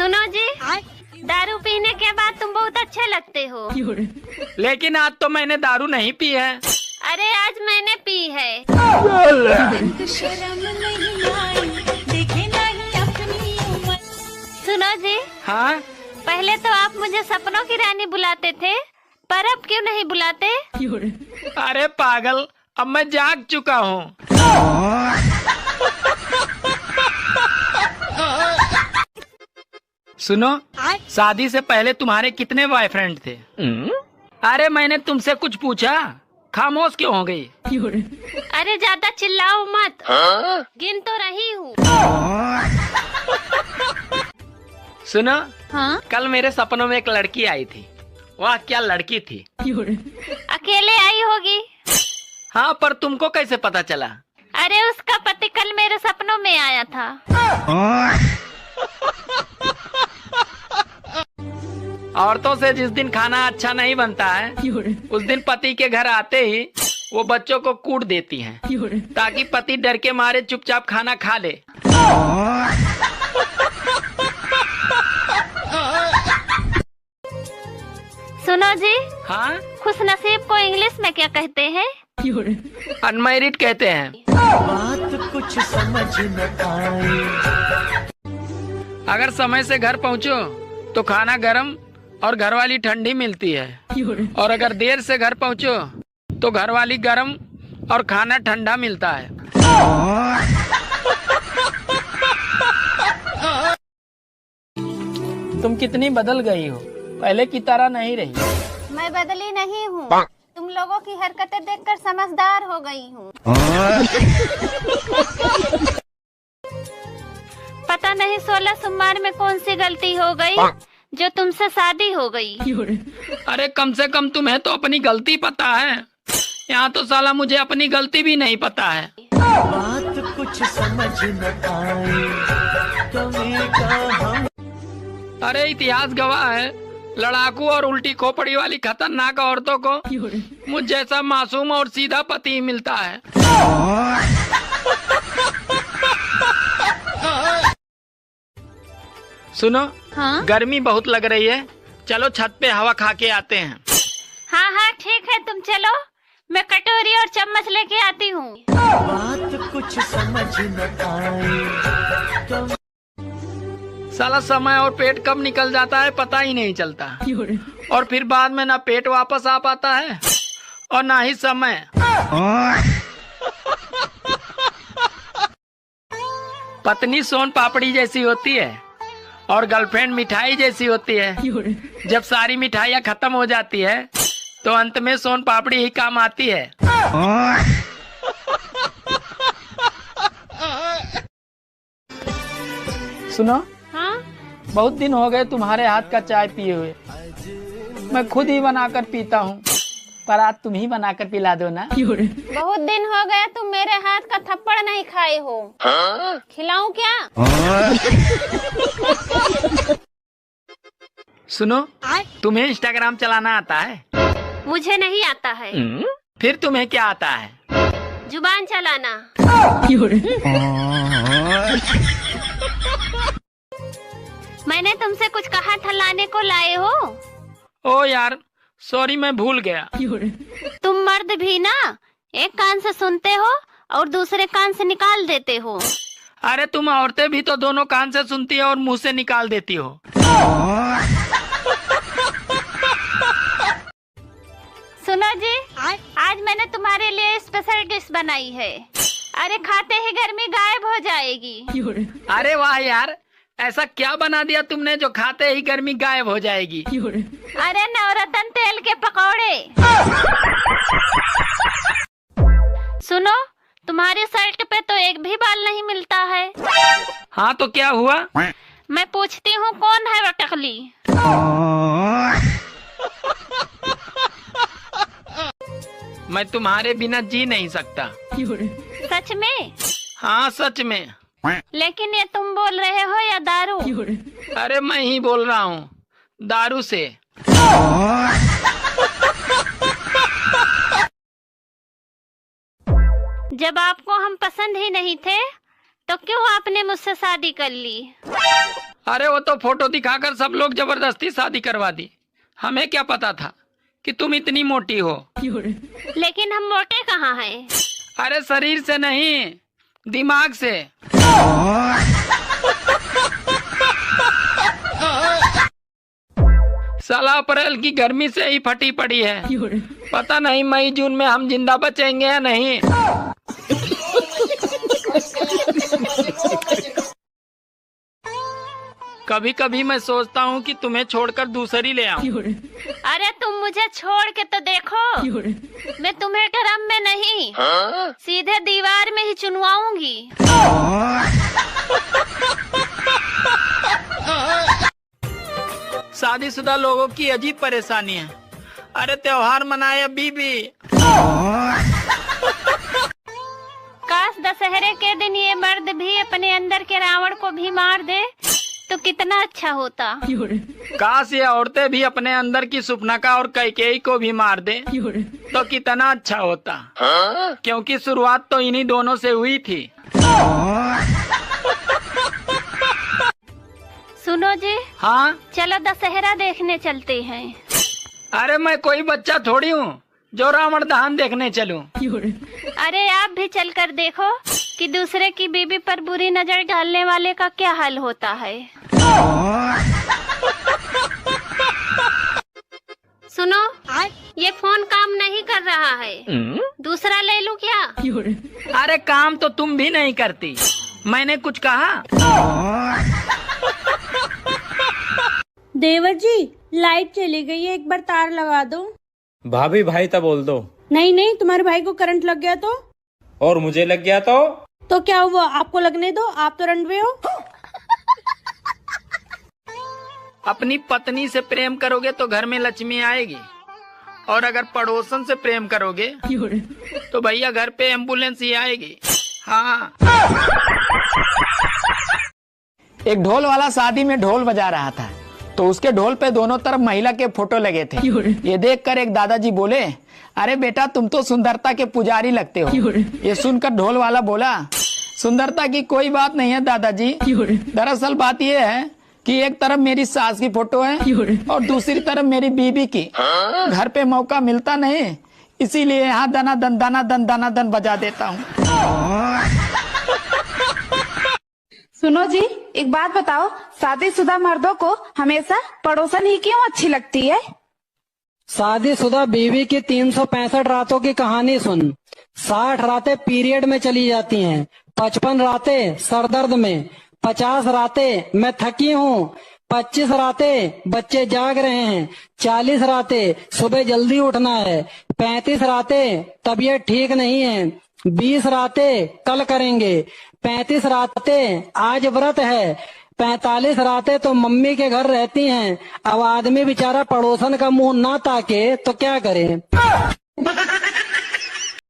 सुनो जी, दारू पीने के बाद तुम बहुत अच्छे लगते हो। लेकिन आज तो मैंने दारू नहीं पी है। अरे आज मैंने पी है। सुनो जी, हाँ, पहले तो आप मुझे सपनों की रानी बुलाते थे, पर अब क्यों नहीं बुलाते? अरे पागल, अब मैं जाग चुका हूँ। सुनो, शादी से पहले तुम्हारे कितने बॉयफ्रेंड थे? अरे मैंने तुमसे कुछ पूछा, खामोश क्यों हो गई? अरे ज्यादा चिल्लाओ मत, गिन तो रही हूँ। सुनो, हाँ? कल मेरे सपनों में एक लड़की आई थी। वाह क्या लड़की थी। अकेले आई होगी। हाँ, पर तुमको कैसे पता चला? अरे उसका पति कल मेरे सपनों में आया था। औरतों से जिस दिन खाना अच्छा नहीं बनता है, उस दिन पति के घर आते ही वो बच्चों को कूट देती हैं, ताकि पति डर के मारे चुपचाप खाना खा ले। सुनो जी, हाँ, खुश नसीब को इंग्लिश में क्या कहते हैं? अनमैरिड कहते हैं। बात कुछ समझ न आई। अगर समय से घर पहुँचो तो खाना गरम और घरवाली ठंडी मिलती है, और अगर देर से घर पहुँचो तो घरवाली गरम और खाना ठंडा मिलता है। तुम कितनी बदल गई हो, पहले की तरह नहीं रही। मैं बदली नहीं हूँ, तुम लोगों की हरकतें देखकर समझदार हो गई हूँ। पता नहीं 16 सोमवार में कौन सी गलती हो गई जो तुमसे शादी हो गई। अरे कम से कम तुम्हें तो अपनी गलती पता है, यहाँ तो साला मुझे अपनी गलती भी नहीं पता है। बात कुछ समझ न आई। कभी का हम अरे इतिहास गवाह है, लड़ाकू और उल्टी खोपड़ी वाली खतरनाक औरतों को मुझ जैसा मासूम और सीधा पति ही मिलता है। सुनो, हाँ? गर्मी बहुत लग रही है, चलो छत पे हवा खा के आते हैं। हाँ हाँ ठीक है, तुम चलो, मैं कटोरी और चम्मच लेके आती हूँ। बात कुछ समझ न आई। साला समय और पेट कब निकल जाता है पता ही नहीं चलता, और फिर बाद में ना पेट वापस आ पाता है और ना ही समय। पत्नी सोन पापड़ी जैसी होती है और गर्लफ्रेंड मिठाई जैसी होती है। जब सारी मिठाइयाँ खत्म हो जाती है तो अंत में सोन पापड़ी ही काम आती है। सुनो, हाँ? बहुत दिन हो गए तुम्हारे हाथ का चाय पिए हुए। मैं खुद ही बनाकर पीता हूँ, पर आज तुम ही बनाकर पिला दो ना। बहुत दिन हो गया तुम मेरे हाथ का थप्पड़ नहीं खाए हो। खिलाऊं क्या? सुनो, तुम्हें इंस्टाग्राम चलाना आता है? मुझे नहीं आता है। फिर तुम्हें क्या आता है? जुबान चलाना। मैंने तुमसे कुछ कहा था, लाने को लाए हो? ओ यार, सॉरी, मैं भूल गया। तुम मर्द भी ना एक कान से सुनते हो और दूसरे कान से निकाल देते हो। अरे तुम औरतें भी तो दोनों कान से सुनती हो और मुंह से निकाल देती हो। सुनो जी, आज मैंने तुम्हारे लिए स्पेशल डिश बनाई है। अरे खाते ही गर्मी गायब हो जाएगी। अरे वाह यार, ऐसा क्या बना दिया तुमने जो खाते ही गर्मी गायब हो जाएगी? अरे नवरत्न तेल के पकौड़े। सुनो, तुम्हारी शर्ट पे तो एक भी बाल नहीं मिलता है। हाँ तो क्या हुआ? मैं पूछती हूँ, कौन है वो टकली? मैं तुम्हारे बिना जी नहीं सकता। सच में? हाँ सच में। लेकिन ये तुम बोल रहे हो या दारू? अरे मैं ही बोल रहा हूँ, दारू से। जब आपको हम पसंद ही नहीं थे तो क्यों आपने मुझसे शादी कर ली? अरे वो तो फोटो दिखाकर सब लोग जबरदस्ती शादी करवा दी। हमें क्या पता था कि तुम इतनी मोटी हो। लेकिन हम मोटे कहाँ हैं? अरे शरीर से नहीं, दिमाग से। साला अप्रैल की गर्मी से ही फटी पड़ी है। पता नहीं मई जून में हम जिंदा बचेंगे या नहीं। कभी कभी मैं सोचता हूँ कि तुम्हें छोड़कर दूसरी ले आऊं। अरे तुम मुझे छोड़ के तो देखो, मैं तुम्हें ड्रम में नहीं सीधे दीवार में ही चुनवाऊंगी। शादीशुदा लोगों की अजीब परेशानी है। अरे त्योहार मनाए बीबी। काश दशहरे के दिन ये मर्द भी अपने अंदर के रावण को भी मार दे तो कितना अच्छा होता। काश ये औरतें भी अपने अंदर की सुपनका और कैकेयी को भी मार दे तो कितना अच्छा होता। क्योंकि शुरुआत तो इन्हीं दोनों से हुई थी। सुनो जी। हाँ चलो दशहरा देखने चलते हैं। अरे मैं कोई बच्चा थोड़ी हूँ जो रावण दहन देखने चलूं। अरे आप भी चलकर देखो कि दूसरे की बीबी पर बुरी नजर डालने वाले का क्या हाल होता है। सुनो, ये फोन काम नहीं कर रहा है, दूसरा ले लूं क्या? अरे काम तो तुम भी नहीं करती, मैंने कुछ कहा? देवर जी लाइट चली गई है, एक बार तार लगा दो। भाभी भाई तब बोल दो। नहीं नहीं, तुम्हारे भाई को करंट लग गया तो? और मुझे लग गया तो क्या हुआ, आपको लगने दो, आप तो रंडवे हो। अपनी पत्नी से प्रेम करोगे तो घर में लक्ष्मी आएगी, और अगर पड़ोसन से प्रेम करोगे तो भैया घर पे एम्बुलेंस ही आएगी। हाँ। एक ढोल वाला शादी में ढोल बजा रहा था तो उसके ढोल पे दोनों तरफ महिला के फोटो लगे थे। ये देखकर एक दादाजी बोले, अरे बेटा तुम तो सुंदरता के पुजारी लगते हो। ये सुनकर ढोल वाला बोला, सुंदरता की कोई बात नहीं है दादाजी, दरअसल बात ये है कि एक तरफ मेरी सास की फोटो है और दूसरी तरफ मेरी बीबी की। घर पे मौका मिलता नहीं, इसीलिए यहाँ दना दन बजा देता हूँ। सुनो जी, एक बात बताओ, शादीशुदा मर्दों को हमेशा पड़ोसन ही क्यों अच्छी लगती है? शादीशुदा बीवी की 365 रातों की कहानी सुन। 60 रातें पीरियड में चली जाती हैं, 55 रातें सरदर्द में, 50 रातें मैं थकी हूँ, 25 रातें बच्चे जाग रहे हैं, 40 रातें सुबह जल्दी उठना है, 35 रातें तबीयत ठीक नहीं है, 20 रातें कल करेंगे, 35 रातें आज व्रत है, 45 रातें तो मम्मी के घर रहती हैं। अब आदमी बेचारा पड़ोसन का मुंह ना ताके तो क्या करे।